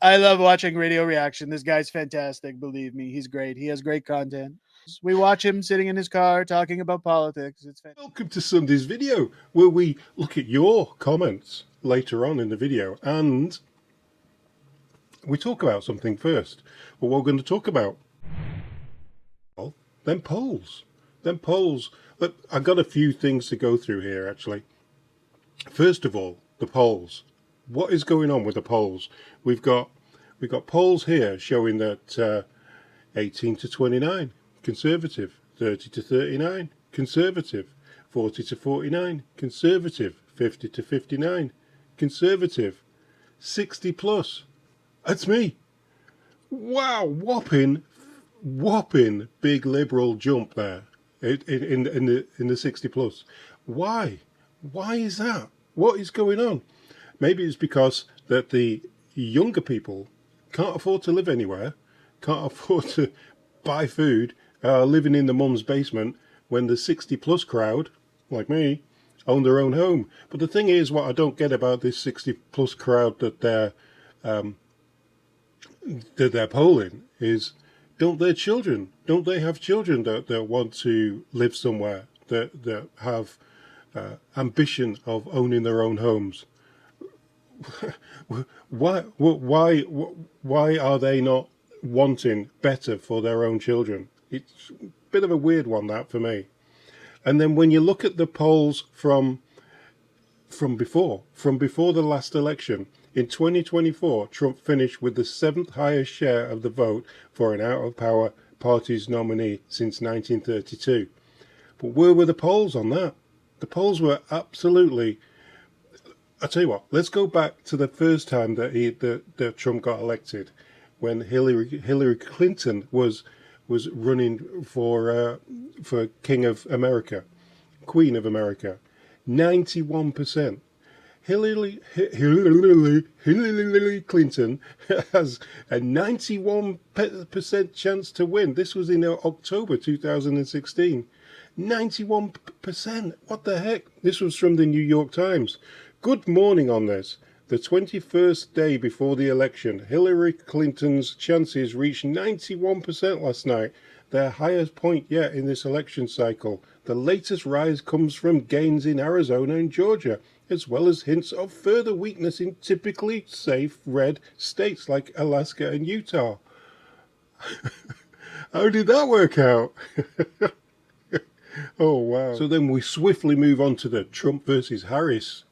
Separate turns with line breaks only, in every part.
I love watching Radio Reaction. This guy's fantastic. Believe me, he's great. He has great content. We watch him sitting in his car talking about politics. It's fantastic.
Welcome to Sunday's video, where we look at your comments later on in the video, and we talk about something first. Well, what we're going to talk about, well, them polls. Them polls. Look, I've got a few things to go through here, actually. First of all, the polls. What is going on with the polls? We've got polls here showing that 18 to 29, Conservative. 30 to 39, Conservative. 40 to 49, Conservative. 50 to 59, Conservative. 60 plus. That's me. Wow, whopping big Liberal jump there in the 60 plus. Why? Why is that? What is going on? Maybe it's because that the younger people can't afford to live anywhere, can't afford to buy food, living in the mum's basement, when the 60 plus crowd, like me, own their own home. But the thing is, what I don't get about this 60 plus crowd that they're polling is, don't they have children that want to live somewhere, that have ambition of owning their own homes? Why are they not wanting better for their own children? It's a bit of a weird one, that, for me. And then when you look at the polls from before the last election, in 2024, Trump finished with the 7th highest share of the vote for an out-of-power party's nominee since 1932. But where were the polls on that? The polls were absolutely... I'll tell you what, let's go back to the first time that Trump got elected, when Hillary Clinton was running for King of America, Queen of America. 91%. Hillary Clinton has a 91% chance to win. This was in October 2016. 91%. What the heck? This was from the New York Times. Good morning on this. The 21st day before the election, Hillary Clinton's chances reached 91% last night, their highest point yet in this election cycle. The latest rise comes from gains in Arizona and Georgia, as well as hints of further weakness in typically safe red states like Alaska and Utah. How did that work out? Oh, wow. So then we swiftly move on to the Trump versus Harris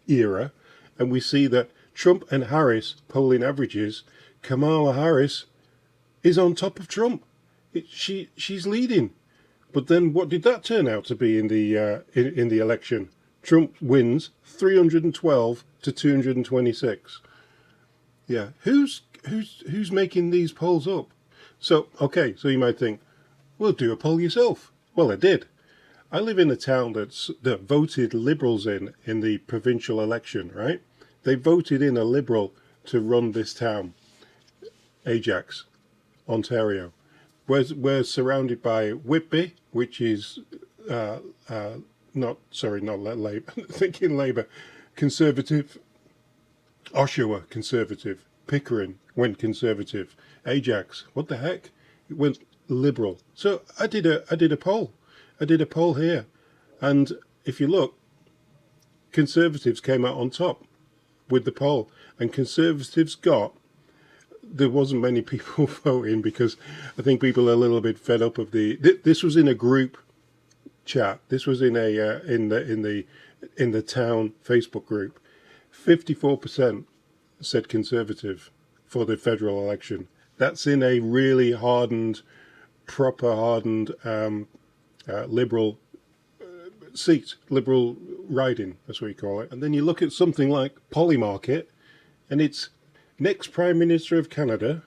era, and we see that Trump and Harris polling averages, Kamala Harris is on top of Trump. She's leading. But then what did that turn out to be in the election? Trump wins 312 to 226. Yeah, who's making these polls up? So okay, so you might think, well, do a poll yourself. Well, I did. I live in a town that voted Liberals in the provincial election, right? They voted in a Liberal to run this town, Ajax, Ontario. We're surrounded by Whitby, which is not Labour, thinking Labour, Conservative, Oshawa, Conservative, Pickering went Conservative, Ajax, what the heck? It went Liberal. So I did a poll. I did a poll here, and if you look, Conservatives came out on top with the poll, and Conservatives got... There wasn't many people voting because I think people are a little bit fed up of the... This was in a group chat. This was in the town Facebook group. 54% said Conservative for the federal election. That's in a really proper hardened Liberal seat, Liberal riding, that's what you call it. And then you look at something like Polymarket, and it's next Prime Minister of Canada,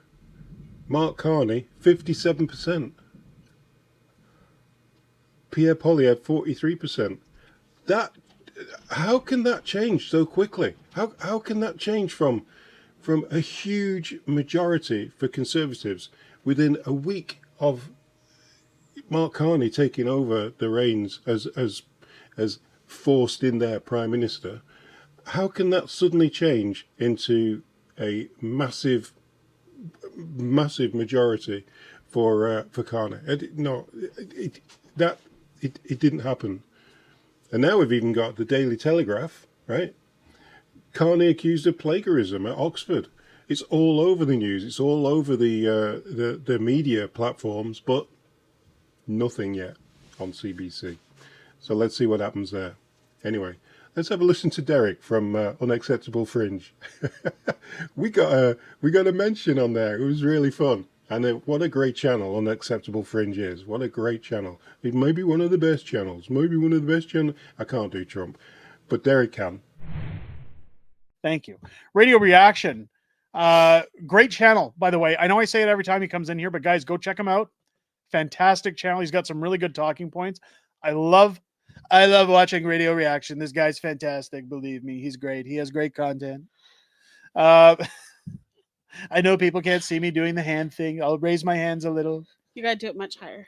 Mark Carney, 57%. Pierre Poilievre, 43%. How can that change so quickly? How can that change from a huge majority for Conservatives within a week of Mark Carney taking over the reins as forced in their Prime Minister? How can that suddenly change into a massive majority for Carney. It didn't happen. And now we've even got the Daily Telegraph, right? Carney accused of plagiarism at Oxford. It's all over the news. It's all over the media platforms, but nothing yet on CBC. So let's see what happens there. Anyway, let's have a listen to Derek from Unacceptable Fringe. we got a mention on there. It was really fun. And what a great channel Unacceptable Fringe is. What a great channel. It may be one of the best channels. Maybe one of the best channels. I can't do Trump, but Derek can.
Thank you. Radio Reaction. Great channel, by the way. I know I say it every time he comes in here, but guys, go check him out. Fantastic channel. He's got some really good talking points. I love watching Radio Reaction. This guy's fantastic. Believe me, he's great. He has great content. I know people can't see me doing the hand thing. I'll raise my hands a little.
You gotta do it much higher.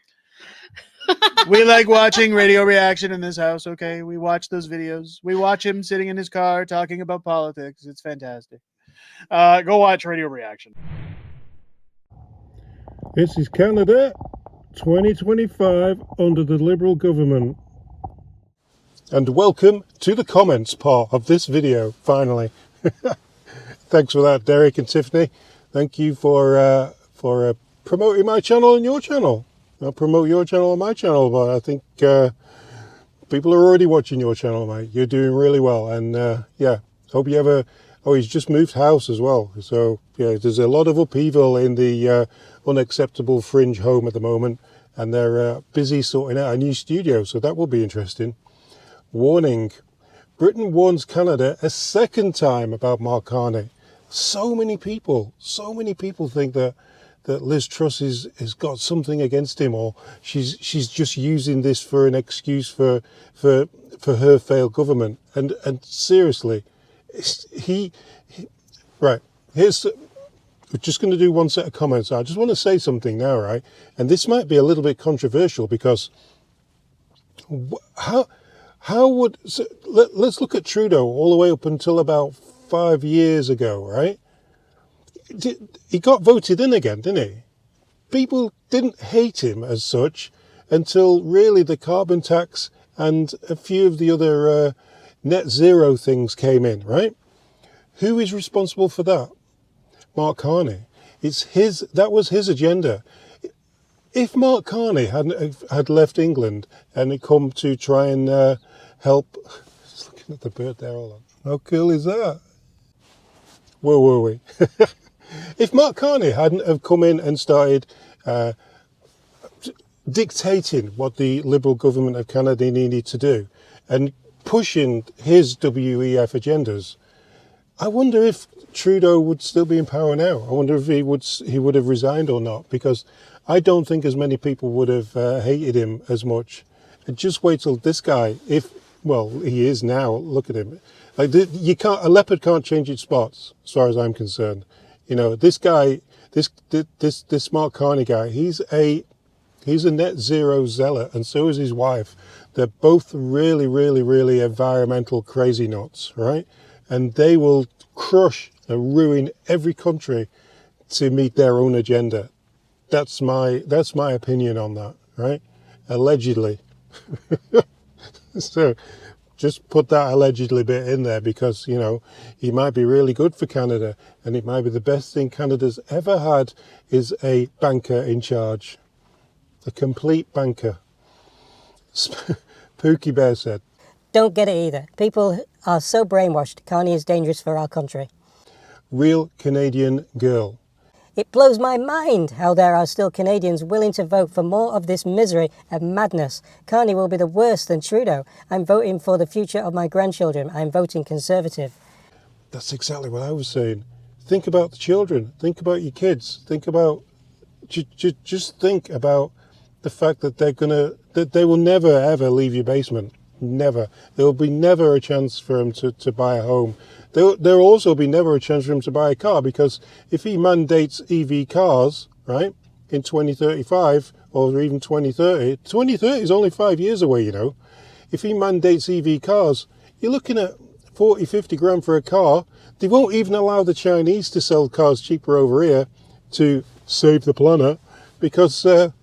We like watching Radio Reaction in this house, okay? We watch those videos. We watch him sitting in his car talking about politics. It's fantastic. Go watch Radio Reaction.
This is Canada 2025 under the Liberal government. And welcome to the comments part of this video, finally. Thanks for that, Derek and Tiffany. Thank you for promoting my channel and your channel. I'll promote your channel and my channel, but I think people are already watching your channel, mate. You're doing really well, and yeah, hope you ever. Oh, he's just moved house as well, so yeah, there's a lot of upheaval in the Unacceptable Fringe home at the moment, and they're busy sorting out a new studio, so that will be interesting. Warning: Britain warns Canada a second time about Mark Carney. So many people think that Liz Truss has got something against him, or she's just using this for an excuse for her failed government. And seriously, right, we're just going to do one set of comments. I just want to say something now, right? And this might be a little bit controversial, because let's look at Trudeau all the way up until about 5 years ago, right? He got voted in again, didn't he? People didn't hate him as such until really the carbon tax and a few of the other net zero things came in, right? Who is responsible for that? Mark Carney. That was his agenda. If Mark Carney had left England and had come to try and help, just looking at the bird there, hold on. How cool is that? Where were we? If Mark Carney hadn't have come in and started dictating what the Liberal government of Canada needed to do and pushing his WEF agendas, I wonder if Trudeau would still be in power now. I wonder if he would have resigned or not, because I don't think as many people would have hated him as much. And just wait till this guy, he is now. Look at him. Like a leopard can't change its spots, as far as I'm concerned. You know, this guy, this Mark Carney guy, he's a net zero zealot, and so is his wife. They're both really, really, really environmental crazy nuts, right? And they will crush and ruin every country to meet their own agenda. That's my opinion on that, right? Allegedly. So just put that allegedly bit in there, because, you know, he might be really good for Canada, and it might be the best thing Canada's ever had is a banker in charge. A complete banker. Pookie Bear said.
Don't get it either. People are so brainwashed. Carney is dangerous for our country.
Real Canadian girl.
It blows my mind how there are still Canadians willing to vote for more of this misery and madness. Carney will be the worse than Trudeau. I'm voting for the future of my grandchildren. I'm voting Conservative.
That's exactly what I was saying. Think about the children. Think about your kids. Think about... Just think about the fact that they will never ever leave your basement. Never. There will be never a chance for him to buy a home. There will also be never a chance for him to buy a car, because if he mandates EV cars, right, in 2035 or even 2030, 2030 is only 5 years away, you know. If he mandates EV cars, you're looking at 40, 50 grand for a car. They won't even allow the Chinese to sell cars cheaper over here to save the planet because, that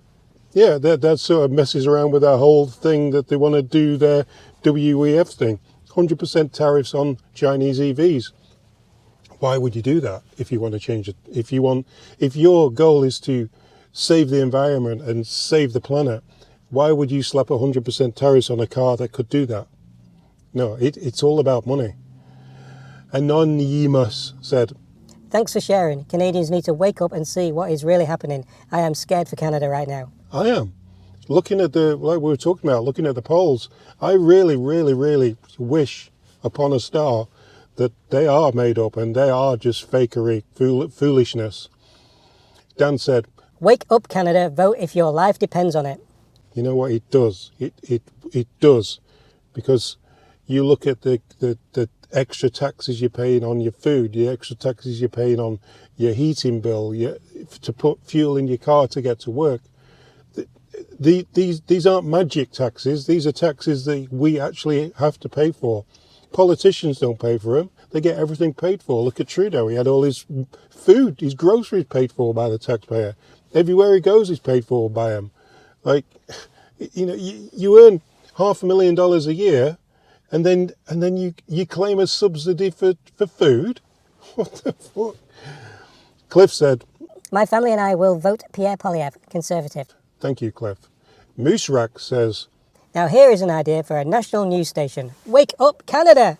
sort of messes around with that whole thing that they want to do their WEF thing. 100% tariffs on Chinese EVs. Why would you do that if you want to change it? If your goal is to save the environment and save the planet, why would you slap 100% tariffs on a car that could do that? No, it's all about money. Anonymous said,
Thanks for sharing. Canadians need to wake up and see what is really happening. I am scared for Canada right now.
I am. Looking at like we were talking about, looking at the polls, I really, really, really wish upon a star that they are made up and they are just fakery, foolishness. Dan said,
Wake up, Canada. Vote if your life depends on it.
You know what it does? It does. Because you look at the extra taxes you're paying on your food, the extra taxes you're paying on your heating bill, to put fuel in your car to get to work. These aren't magic taxes. These are taxes that we actually have to pay for. Politicians don't pay for them. They get everything paid for. Look at Trudeau. He had all his food, his groceries paid for by the taxpayer. Everywhere he goes, he's paid for by them. Like, you earn $500,000 a year, and then you claim a subsidy for food. What the fuck? Cliff said,
My family and I will vote Pierre Poilievre, Conservative.
Thank you, Cliff. Moose Rack says,
Now here is an idea for a national news station. Wake up, Canada!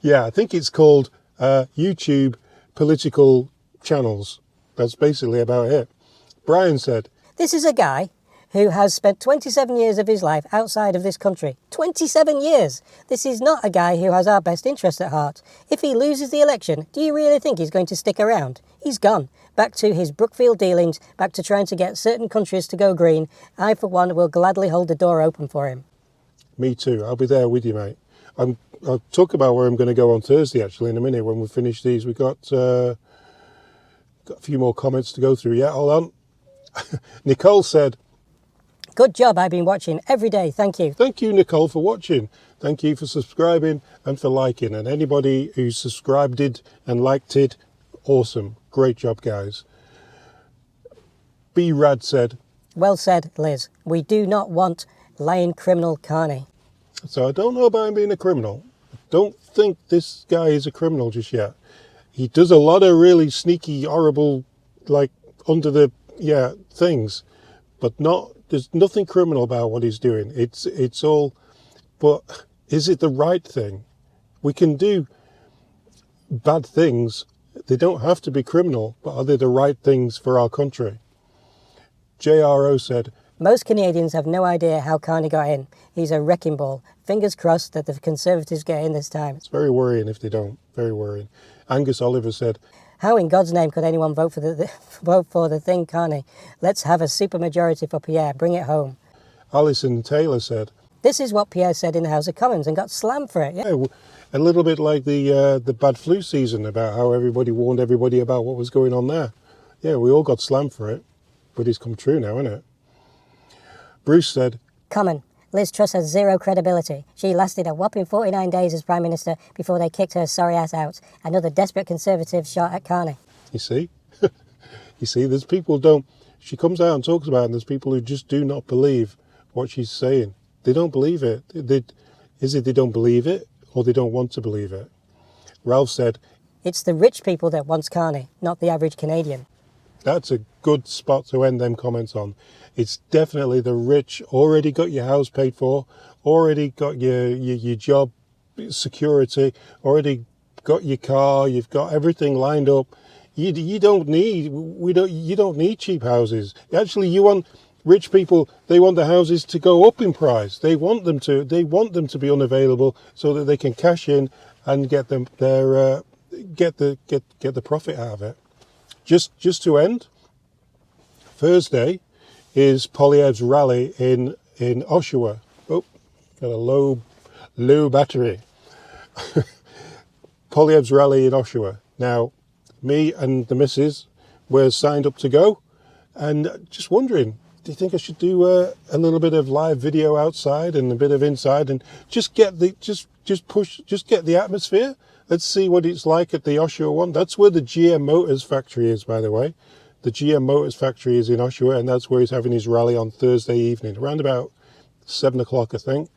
Yeah, I think it's called YouTube Political Channels. That's basically about it. Brian said,
This is a guy who has spent 27 years of his life outside of this country. 27 years! This is not a guy who has our best interest at heart. If he loses the election, do you really think he's going to stick around? He's gone. Back to his Brookfield dealings, back to trying to get certain countries to go green. I, for one, will gladly hold the door open for him.
Me too. I'll be there with you, mate. I'll talk about where I'm going to go on Thursday, actually, in a minute when we finish these. We've got a few more comments to go through. Yeah, hold on. Nicole said,
Good job. I've been watching every day. Thank you.
Thank you, Nicole, for watching. Thank you for subscribing and for liking. And anybody who subscribed it and liked it, awesome. Great job, guys. B. Rad said,
Well said, Liz. We do not want lying criminal Carney.
So I don't know about him being a criminal. I don't think this guy is a criminal just yet. He does a lot of really sneaky, horrible, like, under the, things. But there's nothing criminal about what he's doing. It's all, but is it the right thing? We can do bad things. They don't have to be criminal, but are they the right things for our country? JRO said,
Most Canadians have no idea how Carney got in. He's a wrecking ball. Fingers crossed that the Conservatives get in this time.
It's very worrying if they don't. Very worrying. Angus Oliver said,
How in God's name could anyone vote for the thing, Carney? Let's have a supermajority for Pierre. Bring it home.
Alison Taylor said,
This is what Pierre said in the House of Commons and got slammed for it. Yeah.
A little bit like the bad flu season, about how everybody warned everybody about what was going on there. Yeah, we all got slammed for it, but it's come true now, isn't it? Bruce said,
Common. Liz Truss has zero credibility. She lasted a whopping 49 days as Prime Minister before they kicked her sorry ass out. Another desperate Conservative shot at Carney.
You see? You see, there's people she comes out and talks about it, and there's people who just do not believe what she's saying. They don't believe it. Is it they don't believe it, or they don't want to believe it? Ralph said,
It's the rich people that wants Carney, not the average Canadian.
That's a good spot to end them comments on. It's definitely the rich, already got your house paid for, already got your job security, already got your car, you've got everything lined up. You don't need cheap houses. Actually, you want rich people, they want the houses to go up in price. They want them to be unavailable so that they can cash in and get the profit out of it. Just to end, Thursday is Poilievre's rally in Oshawa. Oh, got a low battery. Poilievre's rally in Oshawa. Now, me and the missus were signed up to go, and just wondering, do you think I should do a little bit of live video outside and a bit of inside, and just get the get the atmosphere? Let's see what it's like at the Oshawa one. That's where the GM Motors factory is, by the way. The GM Motors factory is in Oshawa, and that's where he's having his rally on Thursday evening, around about 7 o'clock, I think.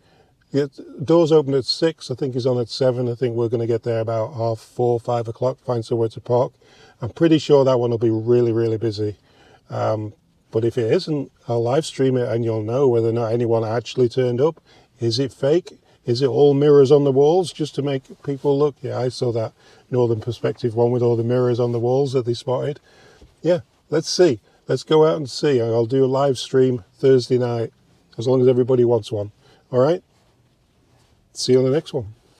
Doors open at 6. I think he's on at 7. I think we're going to get there about 4:30, 5 o'clock, find somewhere to park. I'm pretty sure that one will be really, really busy. But if it isn't, I'll live stream it and you'll know whether or not anyone actually turned up. Is it fake? Is it all mirrors on the walls just to make people look? Yeah, I saw that Northern Perspective one with all the mirrors on the walls that they spotted. Yeah, let's see. Let's go out and see. I'll do a live stream Thursday night, as long as everybody wants one. All right? See you on the next one.